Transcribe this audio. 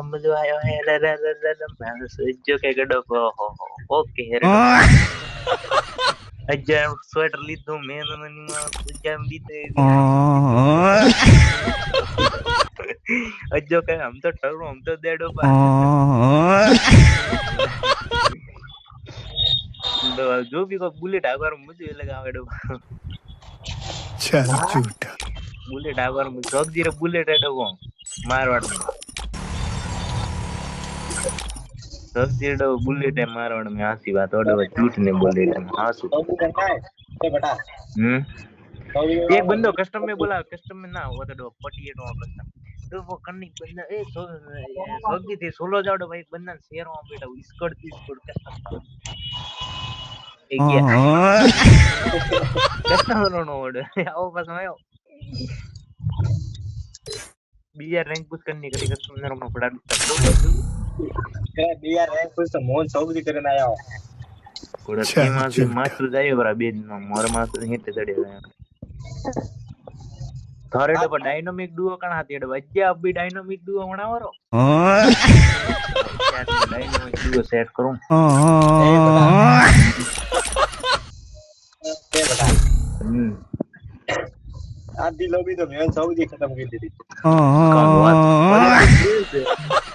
मजा आयो है जो के गडो ओके हेरे अज्जा स्वेटर लीधो मैं ननी मां अज्जा लीधे अज्जो के हम तो ठरो हम तो देड़ो पा जो भी को बुलेट आगर मुझे लगावेडो चल झूठा बुलेट आगर मुझे सब जीरे बुलेट एडो को मारवाड़ में सब जीरे बुलेट है मारवाड़ में हंसी बात ओडो झूठ ने बुलेट में हंसू एक बंदो कस्टम में बोला कस्टम में ना वो तो पटिए नो कस्टम तो वो करनी बंदा ए सोगी थी सोलो जाओ भाई बंदा शेर में बेटा स्कोर कस्टम एक ये कस्टम नो ओड आओ बस आयो बीआर रैंक पुश करनी करी कस्टमर में पड़ा बीआर रैंक पुश तो मोहन सौदी करने आया हो कोड़ा टीम से मास्टर जायो बरा बेज नो मोर मास्टर हिट चढ़े जाए थारे डब डायनामिक डुओ कण हाथी डब अज्जा अभी डायनामिक डुओ बनावरो डायनामिक डुओ सेट करूं आधी लॉबी तो मोहन सौदी खत्म कर दी थी कौन बात